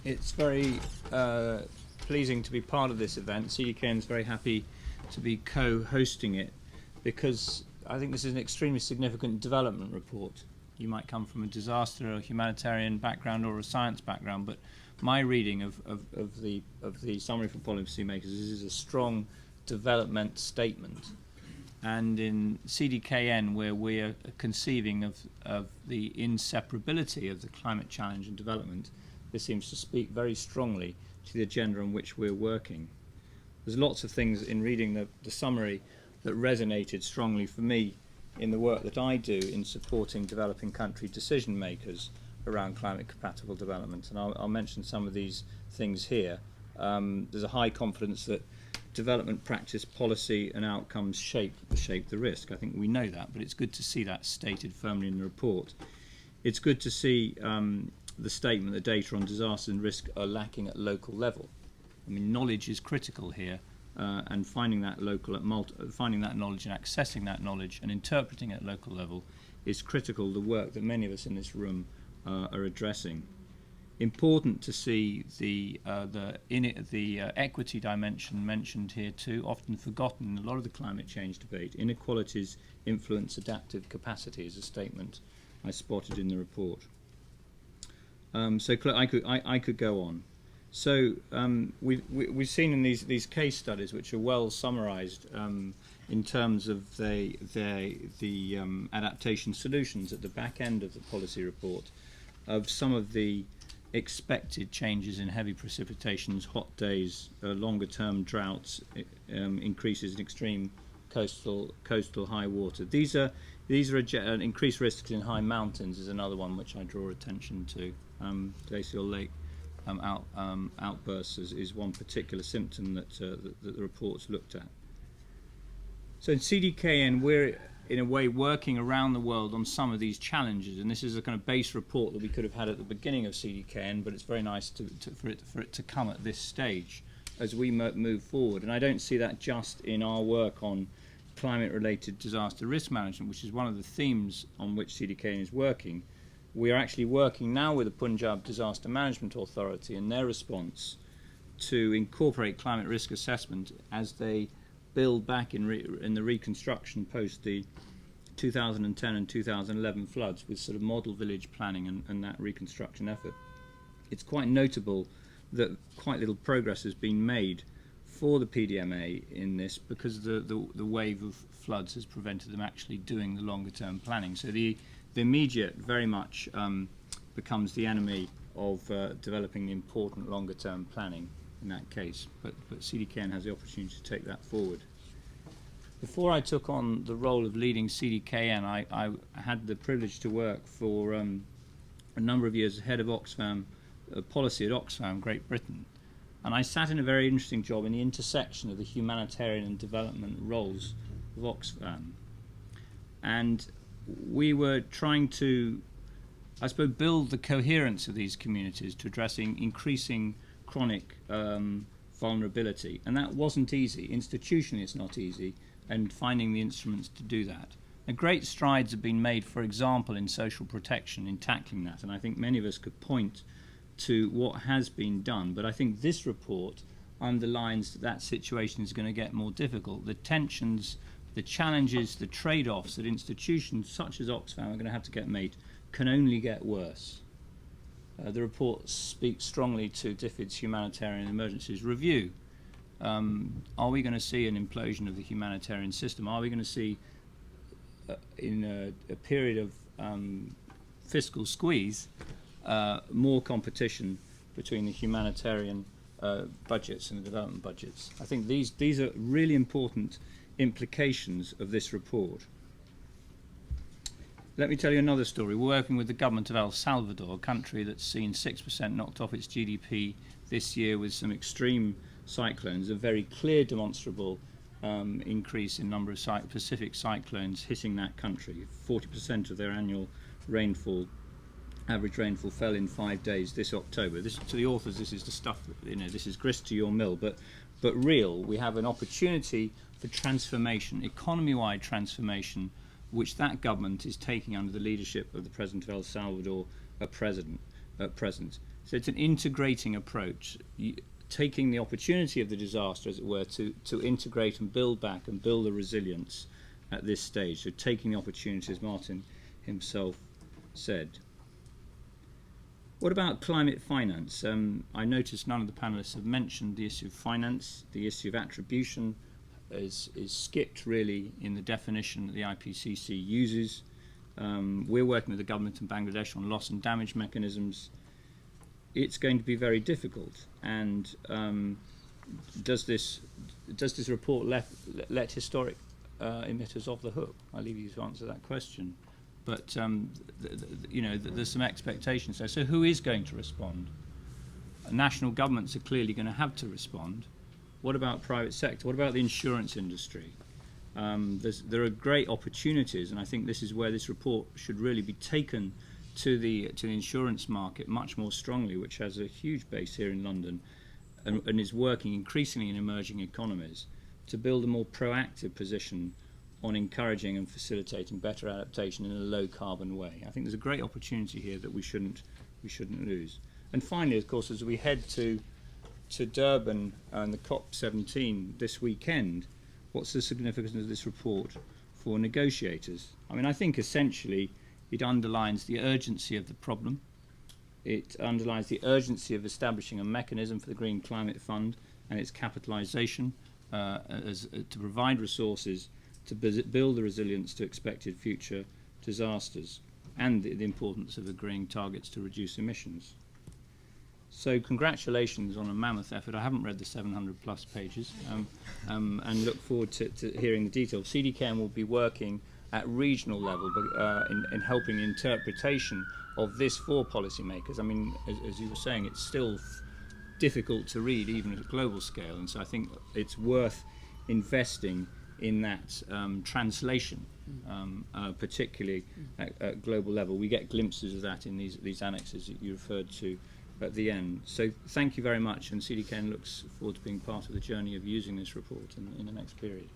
It's very pleasing to be part of this event. CDKN is very happy to be co-hosting it because I think this is an extremely significant development report. You might come from a disaster or a humanitarian background or a science background, but my reading of the summary for policymakers is a strong development statement. And in CDKN, where we are conceiving of the inseparability of the climate challenge and development, this seems to speak very strongly to the agenda on which we're working. There's lots of things in reading the summary that resonated strongly for me in the work that I do in supporting developing country decision makers around climate compatible development. And I'll mention some of these things here. There's a high confidence that development practice, policy and outcomes shape the risk. I think we know that, but it's good to see that stated firmly in the report. It's good to see the statement that data on disasters and risk are lacking at local level. I mean, knowledge is critical here, and finding that finding that knowledge and accessing that knowledge and interpreting it at local level is critical. The work that many of us in this room are addressing. Important to see the equity dimension mentioned here too, often forgotten in a lot of the climate change debate. Inequalities influence adaptive capacity is a statement I spotted in the report. So I could go on. So we've seen in these case studies, which are well summarised in terms of the adaptation solutions at the back end of the policy report, of some of the expected changes in heavy precipitations, hot days, longer-term droughts, increases in extreme coastal high water. These are increased risks in high mountains is another one which I draw attention to. Glacial lake outbursts is one particular symptom that the report's looked at. So in CDKN, we're in a way working around the world on some of these challenges, and this is a kind of base report that we could have had at the beginning of CDKN, but it's very nice for it to come at this stage as we move forward. And I don't see that just in our work on climate-related disaster risk management, which is one of the themes on which CDKN is working. We are actually working now with the Punjab Disaster Management Authority and their response to incorporate climate risk assessment as they build back in the reconstruction post the 2010 and 2011 floods, with sort of model village planning and that reconstruction effort. It's quite notable that quite little progress has been made for the PDMA in this because the wave of floods has prevented them actually doing the longer term planning. So the immediate very much becomes the enemy of developing the important longer term planning in that case, but CDKN has the opportunity to take that forward. Before I took on the role of leading CDKN, I had the privilege to work for a number of years as head of Oxfam policy at Oxfam, Great Britain, and I sat in a very interesting job in the intersection of the humanitarian and development roles of Oxfam, and we were trying to, I suppose, build the coherence of these communities to addressing increasing chronic vulnerability, and that wasn't easy. Institutionally it's not easy, and finding the instruments to do that. And great strides have been made, for example, in social protection in tackling that, and I think many of us could point to what has been done, but I think this report underlines that situation is going to get more difficult. The tensions, the challenges, the trade-offs that institutions such as Oxfam are going to have to get made can only get worse. The report speaks strongly to DFID's humanitarian emergencies review. Are we going to see an implosion of the humanitarian system? Are we going to see, in a period of fiscal squeeze, more competition between the humanitarian budgets and the development budgets? I think these are really important implications of this report. Let me tell you another story. We're working with the government of El Salvador, a country that's seen 6% knocked off its GDP this year with some extreme cyclones, a very clear demonstrable increase in number of Pacific cyclones hitting that country. 40% of their annual rainfall, average rainfall, fell in 5 days this October. This, to the authors, this is the stuff, this is grist to your mill, but real. We have an opportunity for transformation, economy-wide transformation, which that government is taking under the leadership of the President of El Salvador at present. So it's an integrating approach, taking the opportunity of the disaster, as it were, to integrate and build back and build a resilience at this stage. So taking the opportunity, as Martin himself said. What about climate finance? I noticed none of the panellists have mentioned the issue of finance. The issue of attribution is skipped really in the definition that the IPCC uses. We're working with the government in Bangladesh on loss and damage mechanisms. It's going to be very difficult. And does this report let historic emitters off the hook? I'll leave you to answer that question. But there's some expectations there. So who is going to respond? National governments are clearly going to have to respond. What about private sector? What about the insurance industry? There are great opportunities, and I think this is where this report should really be taken to the insurance market much more strongly, which has a huge base here in London and is working increasingly in emerging economies to build a more proactive position on encouraging and facilitating better adaptation in a low carbon way. I think there's a great opportunity here that we shouldn't lose. And finally, of course, as we head to Durban and the COP17 this weekend, what's the significance of this report for negotiators? I mean, I think essentially it underlines the urgency of the problem. It underlines the urgency of establishing a mechanism for the Green Climate Fund and its capitalisation to provide resources to build the resilience to expected future disasters, and the importance of agreeing targets to reduce emissions. So congratulations on a mammoth effort. I haven't read the 700 plus pages and look forward to hearing the details. CDCAM will be working at regional level in helping interpretation of this for policymakers. I mean, as you were saying, it's still difficult to read even at a global scale, and so I think it's worth investing in that translation, particularly at global level. We get glimpses of that in these annexes that you referred to at the end. So thank you very much, and CDCAN looks forward to being part of the journey of using this report in the next period.